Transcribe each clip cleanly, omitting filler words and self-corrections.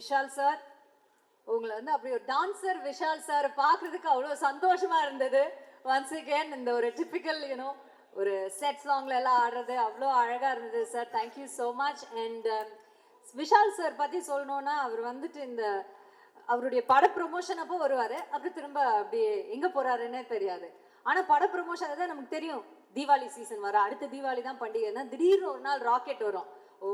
Vishal sir, உங்களை வந்து அப்படி ஒரு டான்சர் விஷால் சார் பார்க்கறதுக்கு அவ்வளோ சந்தோஷமா இருந்தது. ஒன்ஸ் அகேன் இந்த ஒரு டிப்பிக்கல் ஒரு செட் சாங்ல எல்லாம் ஆடுறது அவ்வளோ அழகா இருந்தது sir. Thank you so much. And Vishal sir பற்றி சொல்லணும்னா, அவர் வந்துட்டு இந்த அவருடைய பட ப்ரொமோஷன் அப்போ வருவார், அப்புறம் திரும்ப அப்படியே எங்கே போகிறாருன்னே தெரியாது. ஆனால் பட ப்ரொமோஷன் தான் நமக்கு தெரியும், தீபாவளி சீசன் வர அடுத்த தீபாவளி தான் பண்டிகைன்னா திடீர்னு ஒரு நாள் ராக்கெட் வரும். ஓ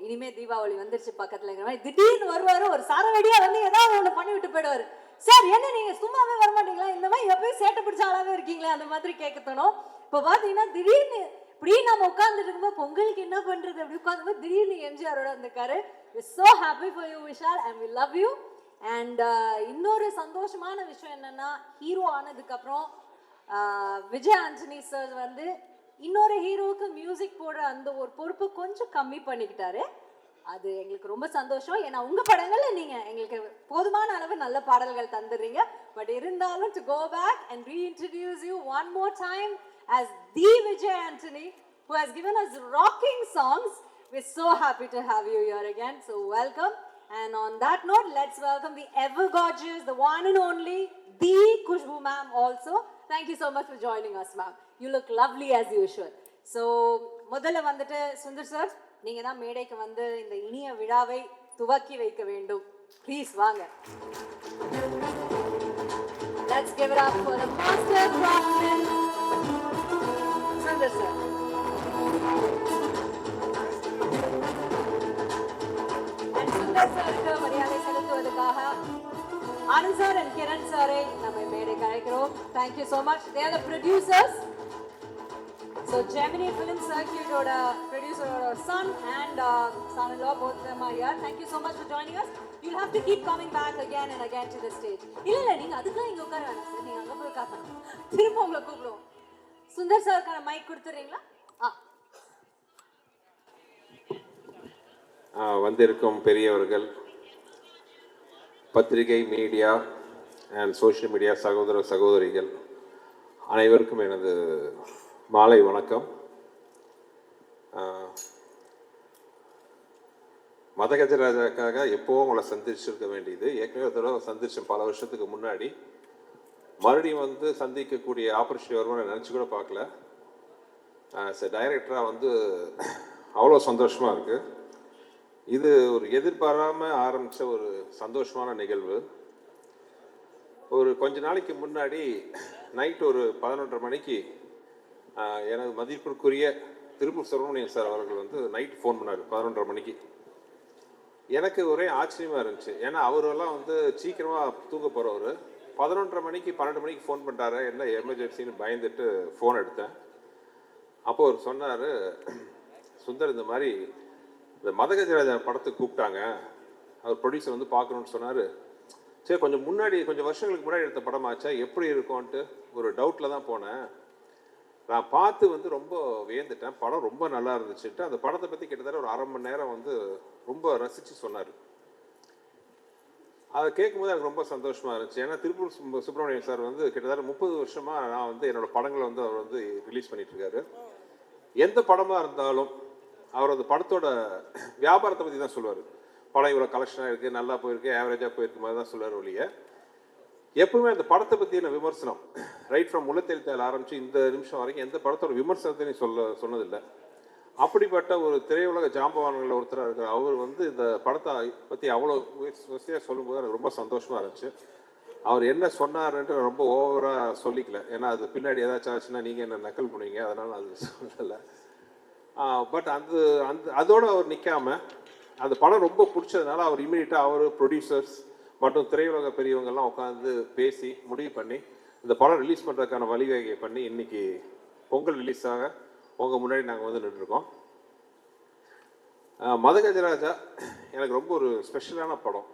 இனிமே தீபாவளி வந்துருச்சு பக்கத்துலங்கிற மாதிரி திடீர்னு வருவார். ஒரு சரவடியா வந்து ஏதாவது ஒன்று பண்ணி விட்டு போயிடுவார். சார் என்ன நீங்கள் சும்மாவே வரமாட்டீங்களா, இந்த மாதிரி எப்பயும் சேட்டை பிடிச்ச ஆளாவே இருக்கீங்களே, அந்த மாதிரி கேட்க தோணும். இப்போ பார்த்தீங்கன்னா திடீர்னு இப்படி நம்ம உட்காந்துட்டு இருக்கும்போது பொங்கலுக்கு என்ன பண்ணுறது அப்படி உட்காந்து திடீர்னு எம்ஜிஆரோட இருந்திருக்காரு. So happy for you Vishal and we love you. And இன்னொரு சந்தோஷமான விஷயம் என்னன்னா, ஹீரோ ஆனதுக்கப்புறம் விஜய் ஆண்டனி சார் வந்து இன்னொரு ஹீரோவுக்கு மியூசிக் போடுற அந்த ஒரு பொறுப்பு கொஞ்சம் கம்மி பண்ணிக்கிட்டாரு. அது எங்களுக்கு ரொம்ப சந்தோஷம். ஏன்னா உங்கள் படங்களில் நீங்கள் எங்களுக்கு போதுமான அளவு நல்ல பாடல்கள் தந்துடுறீங்க. பட் இருந்தாலும் to go back and reintroduce you one more time as the Vijay Antony, who has given us rocking songs. We're so happy to have you here again. So welcome. And on that note, let's welcome the ever gorgeous, the one and only, the Khushbu ma'am also. Thank you so much for joining us, ma'am. You look lovely as usual. So முதல்ல வந்துட்டு Sundar sir, நீங்க தான் மேடைக்கு வந்து இந்த இனிய விழாவை துவக்கி வைக்க வேண்டும். ப்ளீஸ் வாங்க. Let's give it up for the master craftsman, Sundar sir. And Sundar sirக்கு மரியாதை செலுத்துவதற்காக ஆனந்த் சார் and கிரண் சாரை நம்ம மேடைக்கு அழைக்கிறோம். Thank you so much. They are the producers. So Gemini Film Circuit oda producer oda son and son-in-law, both of them are here. Thank you so much for joining us. You'll have to keep coming back again and again to the stage. இல்ல நீங்க அதுக்குலாம் இங்க உட்கார வேணாம் sir, நீங்க அங்க போய் உட்காரணும். திரும்ப உங்களை கூப்பிடுவோம். சுந்தர் சாருக்கான மைக் கொடுத்துறீங்களா? வந்திருக்கும் பெரியவர்கள், பத்திரிகை, மீடியா அண்ட் சோஷியல் மீடியா சகோதர சகோதரிகள் அனைவருக்கும் எனது மாலை வணக்கம். மதகஜராஜாக்காக எப்போவும் உங்களை சந்திச்சிருக்க வேண்டியது. ஏற்கனவே ஒரு தடவை சந்திச்சேன் பல வருஷத்துக்கு முன்னாடி. மறுபடியும் வந்து சந்திக்கக்கூடிய ஆப்பர்ச்சுனிட்டி வருமானு நினச்சி கூட பார்க்கல. டைரக்டராக வந்து அவ்வளோ சந்தோஷமாக இருக்குது. இது ஒரு எதிர்பாராமல் ஆரம்பித்த ஒரு சந்தோஷமான நிகழ்வு. ஒரு கொஞ்ச நாளைக்கு முன்னாடி நைட் ஒரு 11:30 மணிக்கு எனது மதிப்பிற்குரிய திருப்பூர் சுப்பிரமணியன் சார் அவர்கள் வந்து நைட் ஃபோன் பண்ணார் 11:30 மணிக்கு. எனக்கு ஒரே ஆச்சரியமாக இருந்துச்சு. ஏன்னா அவரெல்லாம் வந்து சீக்கிரமாக தூங்க போகிறவர். 11:30 மணிக்கு 12 மணிக்கு ஃபோன் பண்ணிட்டாரு. என்ன எமர்ஜென்சின்னு பயந்துட்டு ஃபோன் எடுத்தேன். அப்போ அவர் சொன்னார், சுந்தர் இந்த மாதிரி இந்த மதகஜராஜா படத்துக்கு கூப்பிட்டாங்க, அவர் ப்ரொடியூசர் வந்து பார்க்கணுன்னு சொன்னார். சரி கொஞ்சம் வருஷங்களுக்கு முன்னாடி எடுத்த படமாச்சா எப்படி இருக்கும்ன்ட்டு ஒரு டவுட்டில் தான் போனேன். நான் பார்த்து வந்து ரொம்ப வியந்துட்டேன். படம் ரொம்ப நல்லா இருந்துச்சுட்டு அந்த படத்தை பற்றி கிட்டத்தட்ட ஒரு 1/2 மணி நேரம் வந்து ரொம்ப ரசித்து சொன்னார். அதை கேட்கும்போது எனக்கு ரொம்ப சந்தோஷமாக இருந்துச்சு. ஏன்னா திருப்பூர் சுப்பிரமணியன் சார் வந்து கிட்டத்தட்ட 30 வருஷமாக நான் வந்து என்னோடய படங்களை வந்து அவர் வந்து ரிலீஸ் பண்ணிகிட்ருக்காரு. எந்த படமாக இருந்தாலும் அவர் அந்த படத்தோட வியாபாரத்தை பற்றி தான் சொல்லுவார். படம் இவ்வளோ கலெக்ஷனாக இருக்குது, நல்லா போயிருக்கு, ஆவரேஜாக போயிருக்கு மாதிரி தான் சொல்லுவார் ஒழிய எப்பவுமே அந்த படத்தை பற்றின விமர்சனம் ரைட் ஃப்ரம் முள்ளத்தெழுத்தால் ஆரம்பித்து இந்த நிமிஷம் வரைக்கும் எந்த படத்தோட விமர்சனத்தையும் சொன்னதில்லை. அப்படிப்பட்ட ஒரு திரையுலக ஜாம்பவான்களில் ஒருத்தராக இருக்கிற அவர் வந்து இந்த படத்தை பற்றி அவ்வளோ வசதியாக சொல்லும்போது எனக்கு ரொம்ப சந்தோஷமாக இருந்துச்சு. அவர் என்ன சொன்னார்ன்ட்டு ரொம்ப ஓவராக சொல்லிக்கல. ஏன்னா அது பின்னாடி ஏதாச்சும் ஆச்சுன்னா நீங்கள் என்ன நக்கல் பண்ணுவீங்க, அதனால் அது சொல்லலை. பட் அதோடு அவர் நிற்காமல் அந்த படம் ரொம்ப பிடிச்சதுனால அவர் இமீடியட்டாக அவர் ப்ரொடியூசர்ஸ் மற்றும் திரையுலக பெரியவங்கள்லாம் உட்காந்து பேசி முடிவு பண்ணி இந்த படம் ரிலீஸ் பண்ணுறதுக்கான வழிவகை பண்ணி இன்றைக்கி பொங்கல் ரிலீஸாக உங்கள் முன்னாடி நாங்கள் வந்து நின்றுருக்கோம். மதகஜராஜா எனக்கு ரொம்ப ஒரு ஸ்பெஷலான படம்.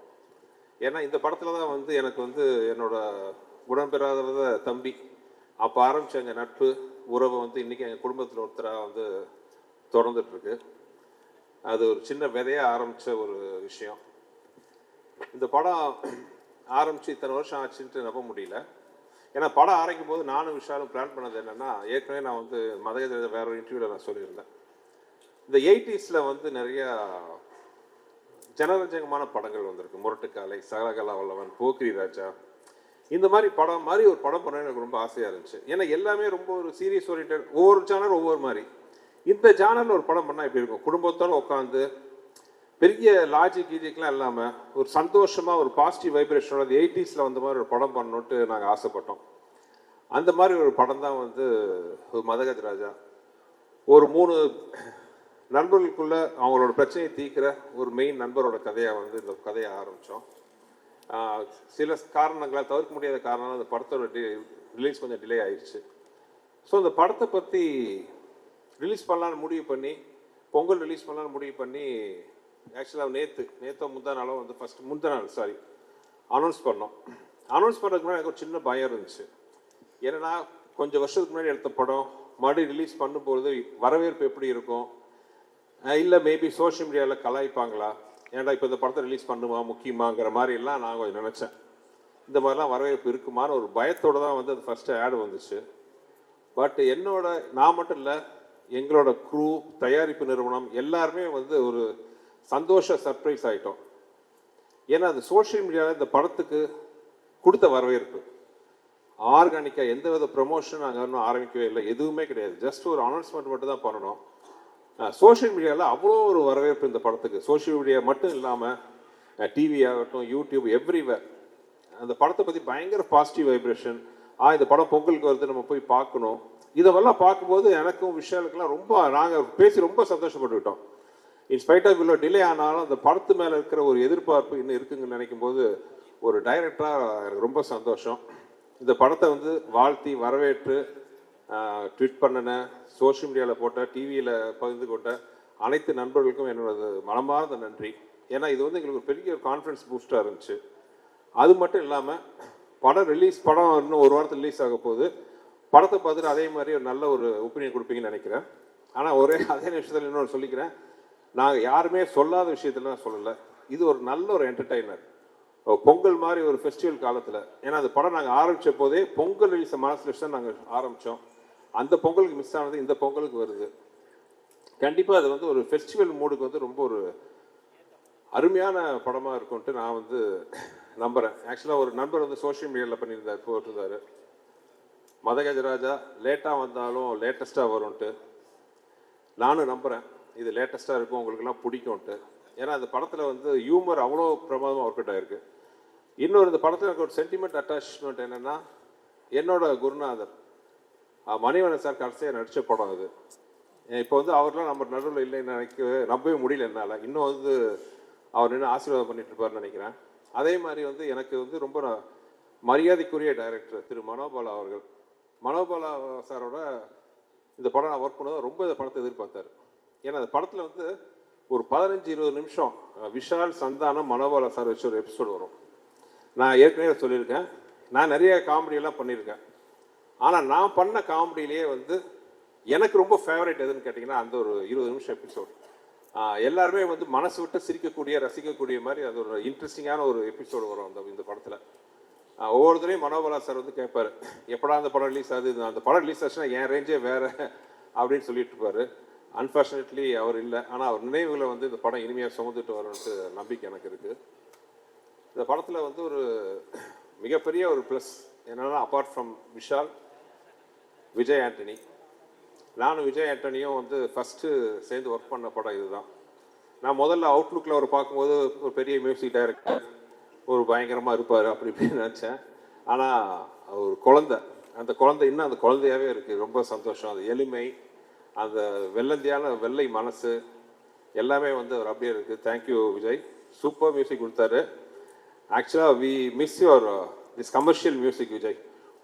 ஏன்னா இந்த படத்தில் தான் வந்து எனக்கு வந்து என்னோடய உடன்பெறாத தம்பி அப்போ ஆரம்பித்த எங்கள் நட்பு உறவு வந்து இன்றைக்கி எங்கள் குடும்பத்தில் ஒருத்தராக வந்து தொடர்ந்துட்டுருக்கு. அது ஒரு சின்ன விதையாக ஆரம்பித்த ஒரு விஷயம். இந்த படம் ஆரம்பித்து இத்தனை வருஷம் ஆச்சுன்ட்டு நம்ப முடியல. ஏன்னா படம் ஆரம்பிக்கும் போது நானும் விஷாலும் பிளான் பண்ணது என்னென்னா, ஏற்கனவே நான் வந்து மதகஜராஜா வேற ஒரு இன்டர்வியூவில் நான் சொல்லியிருந்தேன். இந்த 80s வந்து நிறையா ஜனரஞ்சகமான படங்கள் வந்திருக்கு. முரட்டுக்காலை, சகலகலா வல்லவன், போக்கிரி ராஜா, இந்த மாதிரி படம் மாதிரி ஒரு படம் பண்ண எனக்கு ரொம்ப ஆசையாக இருந்துச்சு. ஏன்னா எல்லாமே ரொம்ப ஒரு சீரியஸ் ஓரியன்ட், ஒவ்வொரு ஜானர் ஒவ்வொரு மாதிரி. இந்த ஜானரில் ஒரு படம் பண்ணால் எப்படி இருக்கும்? குடும்பத்தோடு உட்காந்து பெரிய லாஜிக் கீஜிக்லாம் இல்லாமல் ஒரு சந்தோஷமாக ஒரு பாசிட்டிவ் வைப்ரேஷனோட 80s வந்த மாதிரி ஒரு படம் பண்ணணுன்ட்டு நாங்கள் ஆசைப்பட்டோம். அந்த மாதிரி ஒரு படம் தான் வந்து மதகஜ ராஜா. ஒரு 3 நண்பர்களுக்குள்ள அவங்களோட பிரச்சனையை தீர்க்கிற ஒரு மெயின் நண்பரோட கதையை வந்து இந்த கதையை ஆரம்பித்தோம். சில காரணங்களால், தவிர்க்க முடியாத காரணம், அந்த படத்தோட ரிலீஸ் கொஞ்சம் டிலே ஆயிடுச்சு. ஸோ அந்த படத்தை பற்றி ரிலீஸ் பண்ணலான்னு முடிவு பண்ணி, பொங்கல் ரிலீஸ் பண்ணலான்னு முடிவு பண்ணி, ஆக்சுவலாக நேற்று முந்தா நாளோ வந்து அனௌன்ஸ் பண்ணோம். அனௌன்ஸ் பண்ணுறதுக்கு முன்னாடி எனக்கு ஒரு சின்ன பயம் இருந்துச்சு. ஏன்னா கொஞ்சம் வருஷத்துக்கு முன்னாடி எடுத்த படம் மறுபடியும் ரிலீஸ் பண்ணும்போது வரவேற்பு எப்படி இருக்கும், இல்லை மேபி சோஷியல் மீடியாவில் கலாய்ப்பாங்களா, ஏன்டா இப்போ இந்த படத்தை ரிலீஸ் பண்ணுமா முக்கியமாங்கிற மாதிரி எல்லாம் நான் கொஞ்சம் நினச்சேன். இந்த மாதிரிலாம் வரவேற்பு இருக்குமான்னு ஒரு பயத்தோடு தான் வந்து அது ஃபஸ்ட்டு ஆடு வந்துச்சு. பட் நான் மட்டும் இல்லை, எங்களோட க்ரூ, தயாரிப்பு நிறுவனம் எல்லாருமே வந்து ஒரு சந்தோஷ சர்ப்ரைஸ் ஆகிட்டோம். ஏன்னா அது சோஷியல் மீடியாவில் இந்த படத்துக்கு கொடுத்த வரவேற்பு ஆர்கானிக்காக எந்த வித ப்ரமோஷன் நாங்கள் இன்னும் ஆரம்பிக்கவே இல்லை, எதுவுமே கிடையாது. ஜஸ்ட் ஒரு அனௌன்ஸ்மெண்ட் மட்டும் தான் பண்ணணும். சோஷியல் மீடியாவில் அவ்வளோ ஒரு வரவேற்பு இந்த படத்துக்கு. சோஷியல் மீடியா மட்டும் இல்லாமல் டிவி ஆகட்டும், யூடியூப், எவ்ரிவேர் அந்த படத்தை பற்றி பயங்கர பாசிட்டிவ் வைப்ரேஷன். இந்த படம் பொங்கலுக்கு வருது, நம்ம போய் பார்க்கணும். இதெல்லாம் பார்க்கும்போது எனக்கும் விஷாலுக்கெல்லாம் நாங்கள் பேசி ரொம்ப சந்தோஷப்பட்டுக்கிட்டோம். இன்ஸ்பைட் ஆஃப் இவ்வளோ டிலே ஆனாலும் அந்த படத்து மேலே இருக்கிற ஒரு எதிர்பார்ப்பு இன்னும் இருக்குங்கன்னு நினைக்கும் போது ஒரு டைரக்டராக எனக்கு ரொம்ப சந்தோஷம். இந்த படத்தை வந்து வாழ்த்தி வரவேற்று ட்வீட் பண்ணின, சோஷியல் மீடியாவில் போட்ட, டிவியில் பகிர்ந்து கொண்ட அனைத்து நண்பர்களுக்கும் என்னோட மனமார்ந்த நன்றி. ஏன்னா இது வந்து எங்களுக்கு ஒரு பெரிய ஒரு கான்ஃபிடன்ஸ் பூஸ்டாக இருந்துச்சு. அது மட்டும் இல்லாமல் படம் இன்னும் ஒரு வாரத்தில் ரிலீஸ் ஆக போகுது. படத்தை பார்த்துட்டு அதே மாதிரி ஒரு நல்ல ஒரு ஒப்பீனியன் கொடுப்பீங்கன்னு நினைக்கிறேன். ஆனால் அதே நிமிஷத்தில் இன்னொன்று சொல்லிக்கிறேன், நாங்கள் யாருமே சொல்லாத விஷயத்தெல்லாம் சொல்லலை. இது ஒரு நல்ல ஒரு என்டர்டெய்னர். பொங்கல் மாதிரி ஒரு ஃபெஸ்டிவல் காலத்தில், ஏன்னா அந்த படம் நாங்கள் ஆரம்பித்த போதே பொங்கல் ரிலீஸை மனசில் வச்சு தான் நாங்கள் ஆரம்பித்தோம். அந்த பொங்கலுக்கு மிஸ் ஆனது இந்த பொங்கலுக்கு வருது. கண்டிப்பாக அது வந்து ஒரு ஃபெஸ்டிவல் மூடுக்கு வந்து ரொம்ப ஒரு அருமையான படமாக இருக்கும்ன்ட்டு நான் வந்து நம்புகிறேன். ஆக்சுவலாக ஒரு நண்பர் வந்து சோஷியல் மீடியாவில் போட்டிருந்தார், மதகஜ ராஜா லேட்டாக வந்தாலும் லேட்டஸ்ட்டாக வரும்ன்ட்டு. நானும் நம்புகிறேன் இது லேட்டஸ்ட்டாக இருக்கும், உங்களுக்கெல்லாம் பிடிக்கும்ன்ட்டு. ஏன்னா அந்த படத்தில் வந்து ஹியூமர் அவ்வளோ பிரமாதமாக ஒர்க் அவுட் ஆகிருக்கு. இன்னொரு இந்த படத்தில் எனக்கு ஒரு சென்டிமெண்ட் அட்டாச்மெண்ட் என்னென்னா, என்னோட குருநாதர் மணிவண்ணன் சார் கடைசியாக நடித்த படம் அது. இப்போ வந்து அவர்லாம் நம்ம நடுவில் இல்லைன்னு நம்பவே முடியல என்னால். இன்னும் வந்து அவர் நின்று ஆசீர்வாதம் பண்ணிட்டு இருப்பார்னு நினைக்கிறேன். அதே மாதிரி வந்து எனக்கு வந்து ரொம்ப மரியாதைக்குரிய டைரக்டர் திரு மனோபாலா அவர்கள். மனோபாலா சாரோட இந்த படம் நான் ஒர்க் பண்ணதான் ரொம்ப இந்த படத்தை எதிர்பார்த்தார். ஏன்னா அந்த படத்தில் வந்து ஒரு 15-20 நிமிஷம் விஷால், சந்தானம், மனோபாலா சார் வச்சு ஒரு எபிசோடு வரும். நான் ஏற்கனவே சொல்லியிருக்கேன், நான் நிறைய காமெடியெல்லாம் பண்ணியிருக்கேன். ஆனால் நான் பண்ண காமெடியிலேயே வந்து எனக்கு ரொம்ப ஃபேவரட் எதுன்னு கேட்டிங்கன்னா அந்த ஒரு 20 நிமிஷம் எபிசோடு. எல்லாருமே வந்து மனசு விட்டு சிரிக்கக்கூடிய, ரசிக்கக்கூடிய மாதிரி அது ஒரு இன்ட்ரெஸ்டிங்கான ஒரு எபிசோடு வரும் இந்த படத்தில். ஒவ்வொருத்தரையும் மனோபாலா சார் வந்து கேட்பார், எப்படா அந்த படம் ரிலீஸ் ஆகுது, அந்த படம் ரிலீஸ் ஆச்சுன்னா என் ரேஞ்சே வேறு அப்படின்னு சொல்லிட்டு இருப்பார். அன்ஃபார்ச்சுனேட்லி அவர் இல்லை. ஆனால் அவர் நினைவுகளை வந்து இந்த படம் இனிமையாக சுமந்துட்டு வரும்ன்ட்டு நம்பிக்கை எனக்கு இருக்குது. இந்த படத்தில் வந்து ஒரு மிகப்பெரிய ஒரு ப்ளஸ் என்னென்னா, அப்பார்ட் ஃப்ரம் விஷால், விஜய் ஆண்டனி, நானும் விஜய் ஆண்டனியும் வந்து ஃபஸ்ட்டு சேர்ந்து ஒர்க் பண்ண படம் இதுதான். நான் முதல்ல அவுட்லுக்கில் அவர் பார்க்கும்போது ஒரு பெரிய மியூசிக் டைரக்டர், ஒரு பயங்கரமாக இருப்பார் அப்படி இப்படின்னு நினச்சேன். ஆனால் ஒரு குழந்தை, அந்த குழந்தை இன்னும் அந்த குழந்தையாகவே இருக்குது. ரொம்ப சந்தோஷம். அது எளிமை, அந்த வெள்ளை மனசு எல்லாமே வந்து அவர் அப்படியே இருக்குது. தேங்க்யூ விஜய், சூப்பர் மியூசிக் கொடுத்தாரு. ஆக்சுவலாக we miss your this commercial music Vijay.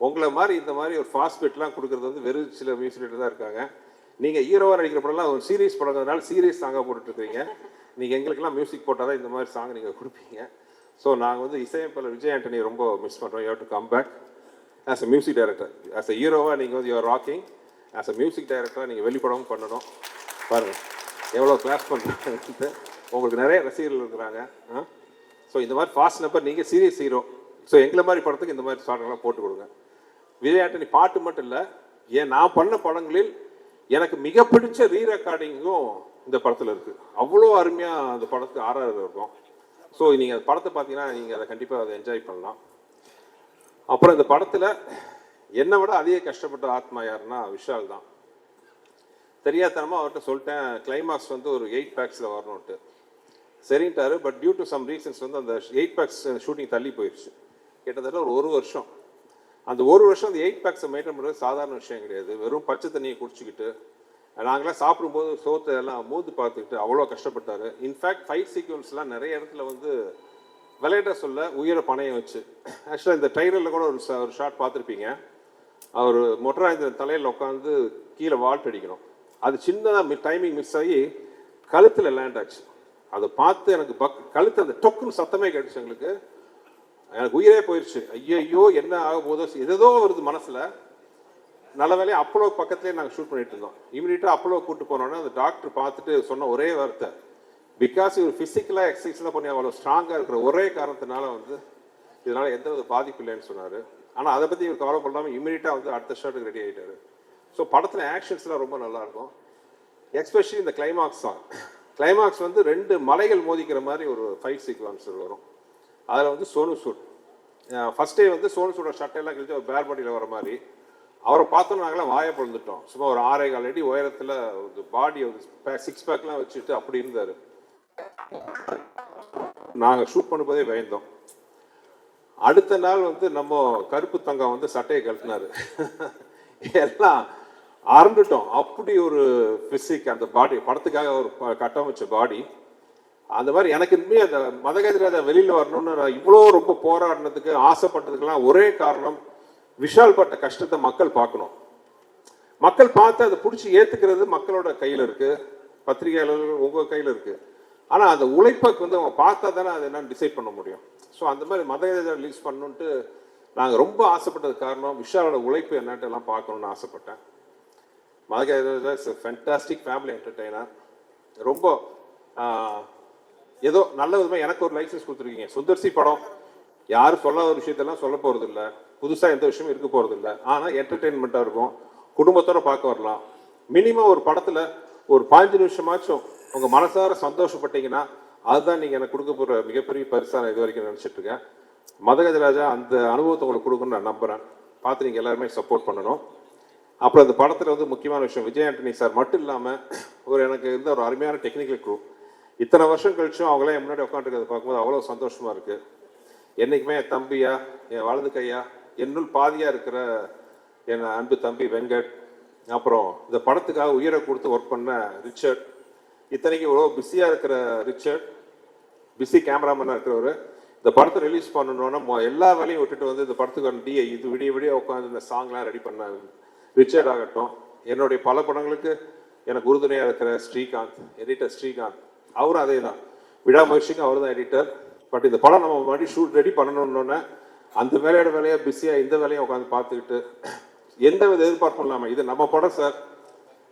உங்களை மாதிரி இந்த மாதிரி ஒரு ஃபாஸ்ட் பீட்லாம் கொடுக்குறது வந்து வெறும் சில மியூசிக் தான் இருக்காங்க. நீங்கள் ஹீரோவாக நடிக்கிற படம்லாம் ஒரு சீரியஸ் படங்கிறதுனால சீரியஸ் சாங்காக போட்டுட்ருக்கீங்க. நீங்கள் எங்களுக்கெல்லாம் மியூசிக் போட்டால் தான் இந்த மாதிரி சாங் நீங்கள் கொடுப்பீங்க. ஸோ நாங்கள் வந்து இசையமைப்பாளர் விஜய் ஆண்டனி ரொம்ப மிஸ் பண்ணுறோம். You have to come back as a music director. As a ஹீரோவாக நீங்கள் வந்து you're rocking. As a music டைரக்டராக நீங்கள் வெளிப்படவும் பண்ணணும். பாருங்கள் எவ்வளோ கிளாஸ் பண்ணுறாங்கன்ட்டு. உங்களுக்கு நிறைய ரசிகர்கள் இருக்கிறாங்க. ஸோ இந்த மாதிரி ஃபாஸ்ட் நம்பர், நீங்கள் சீரியஸ் ஹீரோ. ஸோ எங்களை மாதிரி படத்துக்கு இந்த மாதிரி சாங்கெல்லாம் போட்டு கொடுங்க. விஜய் ஆண்டனி பாட்டு மட்டும் இல்லை, நான் பண்ண படங்களில் எனக்கு மிக பிடிச்ச ரீ ரெக்கார்டிங்கும் இந்த படத்தில் இருக்குது. அவ்வளோ அருமையாக அந்த படத்துக்கு ஆர்ஆர் இருக்கும். ஸோ நீங்கள் அந்த படத்தை பார்த்தீங்கன்னா நீங்கள் அதை கண்டிப்பாக அதை என்ஜாய் பண்ணலாம். அப்புறம் இந்த படத்தில் என்னை விட அதிக கஷ்டப்பட்ட ஆத்மா யாருன்னா விஷால் தான். தெரியாதனமாக அவர்கிட்ட சொல்லிட்டேன் கிளைமாக்ஸ் வந்து ஒரு 8 பேக்ஸில் வரணுன்ட்டு. சரின்ட்டாரு. But due to some reasons வந்து அந்த 8 பேக்ஸ் ஷூட்டிங் தள்ளி போயிடுச்சு. கிட்டத்தட்ட ஒரு வருஷம். அந்த ஒரு வருஷம் அந்த 8 பேக்ஸை மெயின்டைன் பண்ணுறது சாதாரண விஷயம் கிடையாது. வெறும் பச்சை தண்ணியை குடிச்சிக்கிட்டு நாங்களாம் சாப்பிடும்போது சோத்தை எல்லாம் மூந்து பார்த்துக்கிட்டு அவ்வளோ கஷ்டப்பட்டார். இன்ஃபேக்ட் ஃபைட் சீக்வன்ஸ்லாம் நிறைய இடத்துல வந்து விளையாட சொல்ல உயிரை பணையம் வச்சு. ஆக்சுவலாக இந்த ட்ரைலரில் கூட ஒரு ஷாட் பார்த்துருப்பீங்க. அவர் மொட்டராஜன் தலையில் உட்காந்து கீழே வால்ட் அடிக்கணும். அது சின்னதாக டைமிங் மிஸ் ஆகி கழுத்தில் லேண்ட் ஆச்சு. அதை பார்த்து எனக்கு கழுத்து அந்த டொக்குன்னு சத்தமே கேட்டுச்சு. எனக்கு உயிரே போயிடுச்சு. ஐயோ என்ன ஆக போதோ எதோ வருது மனசில். நல்ல வேலையை அப்போலோ பக்கத்துலேயே நாங்கள் ஷூட் பண்ணிட்டு இருந்தோம். இமீடியட்டாக அப்போலோ கூப்பிட்டு போனோன்னா அந்த டாக்டர் பார்த்துட்டு சொன்ன ஒரே வார்த்தை, பிகாஸ் இவர் ஃபிசிக்கலாக எக்ஸசைஸ்லாம் பண்ணி அவ்வளோ ஸ்ட்ராங்காக இருக்கிற ஒரே காரணத்தினால வந்து இதனால் எந்த ஒரு பாதிப்பு இல்லைன்னு சொன்னார். ஆனால் அதை பற்றி இவர் கவலைப்படாமல் இமீடியட்டாக வந்து அடுத்த ஷாட்டுக்கு ரெடி ஆகிட்டார். ஸோ படத்தில் ஆக்ஷன்ஸ்லாம் ரொம்ப நல்லாயிருக்கும். எஸ்பெஷலி இந்த கிளைமாக்ஸ் தான். கிளைமாக்ஸ் வந்து 2 மலைகள் மோதிக்கிற மாதிரி ஒரு ஃபைட் சீக்வன்ஸ் வரும். அதில் வந்து சோனு சூட் ஃபஸ்ட்டே வந்து சோனு சூடோட சட்டையெல்லாம் கழிச்சு ஒரு பேர் பாடியில் வர மாதிரி அவரை பார்த்தோம். நாங்களாம் வாயை பொழுந்துட்டோம். சும்மா ஒரு 6.25 அடி உயரத்தில் ஒரு பாடி ஒரு 6 பேக்லாம் வச்சுட்டு அப்படி இருந்தார். நாங்கள் ஷூட் பண்ணும்போதே பயந்தோம். அடுத்த நாள் வந்து நம்ம கருப்பு தங்கம் வந்து சட்டையை கழட்டினாரு. எல்லாம் அறந்துட்டோம். அப்படி ஒரு பிசிக் அந்த பாடி படத்துக்காக ஒரு கட்டமைச்ச பாடி. அந்த மாதிரி எனக்கு இனிமே அந்த மதகஜராஜா வெளியில் வரணும்னு இவ்வளோ ரொம்ப போராடினதுக்கு ஆசைப்பட்டதுக்கெல்லாம் ஒரே காரணம், விஷால் பட்ட கஷ்டத்தை மக்கள் பார்க்கணும். மக்கள் பார்த்து அதை பிடிச்சி ஏற்றுக்கிறது மக்களோட கையில் இருக்கு, பத்திரிகையாளர்கள் உங்கள் கையில் இருக்கு. ஆனால் அந்த உழைப்புக்கு வந்து அவங்க பார்த்தா தானே அதை என்னன்னு டிசைட் பண்ண முடியும். ஸோ அந்த மாதிரி மதகஜா ரிலீஸ் பண்ணணுன்ட்டு நாங்கள் ரொம்ப ஆசைப்பட்டது காரணம் விஷாலோட உழைப்பு என்னட்டு எல்லாம் பார்க்கணுன்னு ஆசைப்பட்டேன். மதகஜா இஸ் ஃபேண்டாஸ்டிக் ஃபேமிலி என்டர்டெய்னர். ரொம்ப ஏதோ நல்ல விதமாக எனக்கு ஒரு லைசன்ஸ் கொடுத்துருக்கீங்க. சுந்தர்சி படம் யாரும் சொல்லாத ஒரு விஷயத்தெல்லாம் சொல்ல போகிறது இல்லை, புதுசாக எந்த விஷயமும் இருக்க போகிறது இல்லை. ஆனால் என்டர்டெயின்மெண்ட்டாக இருக்கும், குடும்பத்தோடு பார்க்க வரலாம். மினிமம் ஒரு படத்தில் ஒரு 15 நிமிஷமாச்சும் உங்கள் மனசார சந்தோஷப்பட்டீங்கன்னா அதுதான் நீங்கள் எனக்கு கொடுக்க போகிற மிகப்பெரிய பரிசாக நான் இது வரைக்கும் நினச்சிட்டு இருக்கேன். மதகஜராஜா அந்த அனுபவத்தை உங்களுக்கு கொடுக்கணும்னு நான் நம்புகிறேன். பார்த்து நீங்கள் எல்லாருமே சப்போர்ட் பண்ணணும். அப்புறம் இந்த படத்தில் வந்து முக்கியமான விஷயம், விஜய் ஆண்டனி சார் மட்டும் இல்லாமல் எனக்கு இருந்த ஒரு அருமையான டெக்னிக்கல் குரூ. இத்தனை வருஷம் கழிச்சும் அவங்களாம் என் முன்னாடி உட்காந்துருக்கிறத பார்க்கும்போது அவ்வளோ சந்தோஷமாக இருக்குது. என்றைக்குமே என் தம்பியா, என் வலது கையா, என்னுள் பாதியாக இருக்கிற என் அன்பு தம்பி வெங்கட், அப்புறம் இந்த படத்துக்காக உயிரை கொடுத்து ஒர்க் பண்ண ரிச்சர்ட், இத்தனைக்கு இவ்வளோ பிஸியாக இருக்கிற ரிச்சர்ட், பிஸி கேமராமேனாக இருக்கிறவர், இந்த படத்தை ரிலீஸ் பண்ணணுன்னா எல்லா வேலையும் விட்டுட்டு வந்து இந்த படத்துக்கு இது விடிய உட்காந்து இந்த சாங்லாம் ரெடி பண்ண ரிச்சர்ட் ஆகட்டும். என்னுடைய பல படங்களுக்கு எனக்கு உறுதுணையாக இருக்கிற ஸ்ரீகாந்த், எடிட்டர் ஸ்ரீகாந்த், அவரும் அதே தான், விடாமுயற்சிக்கு அவர் தான் எடிட்டர். பட் இந்த படம் நம்ம மறுபடியும் ஷூட் ரெடி பண்ணணுன்னொன்னே அந்த வேலையாக பிஸியாக இந்த வேலையை உட்காந்து பார்த்துக்கிட்டு எந்த வித எதிர்பார்ப்பும் இல்லாமல் இது நம்ம படம் சார்,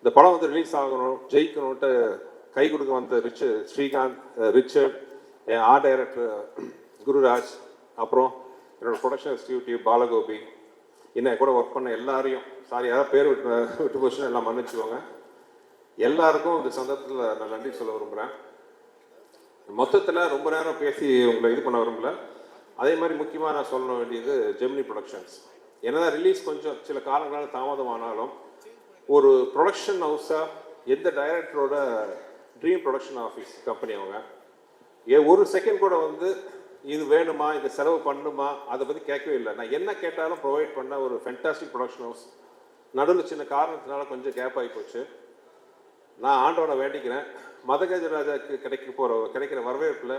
இந்த படம் வந்து ரிலீஸ் ஆகணும், ஜெயிக்கணும்ட்டு கை கொடுக்க வந்த ஸ்ரீகாந்த், ரிச்சர்ட், என் ஆர்ட் டைரக்டர் குருராஜ், அப்புறம் என்னோட ப்ரொடக்ஷன் எக்ஸிக்யூட்டிவ் பாலகோபி, இன்னும் கூட ஒர்க் பண்ண எல்லாரையும், சாரி யாராவது பேர் விட்டு போச்சுன்னா எல்லாம் மன்னிச்சுக்கோங்க. எல்லாருக்கும் இந்த சந்தர்ப்பத்தில் நான் நன்றி சொல்ல விரும்புகிறேன். மொத்தத்தில் ரொம்ப நேரம் பேசி உங்களை இது பண்ண விரும்பல. அதே மாதிரி முக்கியமாக நான் சொல்ல வேண்டியது ஜெமினி ப்ரொடக்ஷன்ஸ். என்னதான் ரிலீஸ் கொஞ்சம் சில காரணங்களால் தாமதமானாலும் ஒரு ப்ரொடக்ஷன் ஹவுஸாக எந்த டைரக்டரோட ட்ரீம் ப்ரொடக்ஷன் ஆஃபீஸ் கம்பெனி அவங்க ஒரு செகண்ட் கூட வந்து இது வேணுமா, இது செலவு பண்ணுமா, அதை பற்றி கேட்கவே இல்லை. நான் என்ன கேட்டாலும் ப்ரொவைட் பண்ண ஒரு ஃபென்டாஸ்டிக் ப்ரொடக்ஷன் ஹவுஸ். நடுவில் சின்ன காரணத்தினால கொஞ்சம் கேப் ஆகி போச்சு. நான் ஆண்டோட வேண்டிக்கிறேன், மதகஜராஜாவுக்கு கிடைக்கிற வரவேற்பில்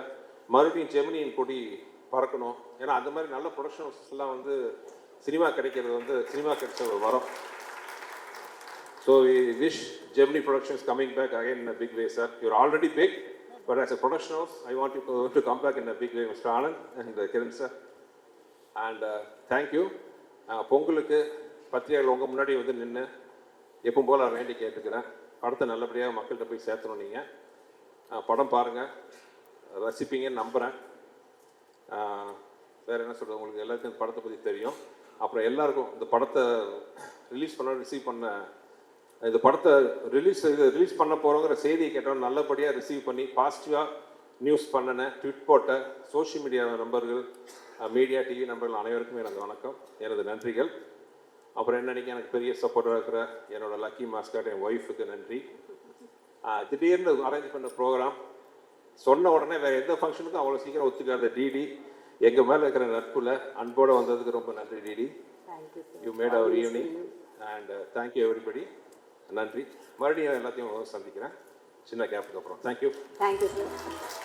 மறுபடியும் ஜெமினியின் கொடி பறக்கணும். ஏன்னா அந்த மாதிரி நல்ல ப்ரொடக்ஷன் ஹவுசஸ் எல்லாம் வந்து சினிமா கிடைக்கிறது வந்து சினிமா கிடைச்ச ஒரு வரம். So we wish Gemini productions coming back again in a big way sir. You're already big, but as a production house I want you to come back in a big way mister Anand and Kiran sir. And thank you. பொங்கலுக்கு பத்திரிகைகள் உங்கள் முன்னாடி வந்து நின்று எப்பவும் போல் நான் வேண்டி கேட்டுக்கிறேன், படத்தை நல்லபடியாக மக்கள்கிட்ட போய் சேர்த்தணும். நீங்கள் படம் பாருங்கள், ரசிப்பீங்கன்னு நம்புகிறேன். வேறு என்ன சொல்கிறது, உங்களுக்கு எல்லாருக்கும் இந்த படத்தை பற்றி தெரியும். அப்புறம் எல்லாருக்கும் இந்த படத்தை ரிசீவ் பண்ண இந்த படத்தை ரிலீஸ் பண்ண போகிறோங்கிற செய்தியை கேட்டோம், நல்லபடியாக ரிசீவ் பண்ணி பாசிட்டிவாக நியூஸ் பண்ணின, ட்விட் போட்ட, சோஷியல் மீடியா நண்பர்கள், மீடியா டிவி நண்பர்கள் அனைவருக்கும் எனது வணக்கம், எனது நன்றிகள். அப்புறம் என்னன்னைக்கு எனக்கு பெரிய சப்போர்ட்டாக இருக்கிற என்னோட லக்கி மாஸ்கட் என் ஒய்ஃபுக்கு நன்றி. திடீர்னு அரேஞ்ச் பண்ண ப்ரோக்ராம் சொன்ன உடனே வேறு எந்த ஃபங்க்ஷனுக்கும் அவ்வளோ சீக்கிரம் ஒத்துக்காத டிடி, எங்கள் மேலே இருக்கிற நட்புல அன்போடு வந்ததுக்கு ரொம்ப நன்றி DD. You made our evening and thank you everybody. நன்றி. மறுபடியும் எல்லாத்தையும் சந்திக்கிறேன் சின்ன கேப்புக்கு அப்புறம். தேங்க்யூ. Thank you sir.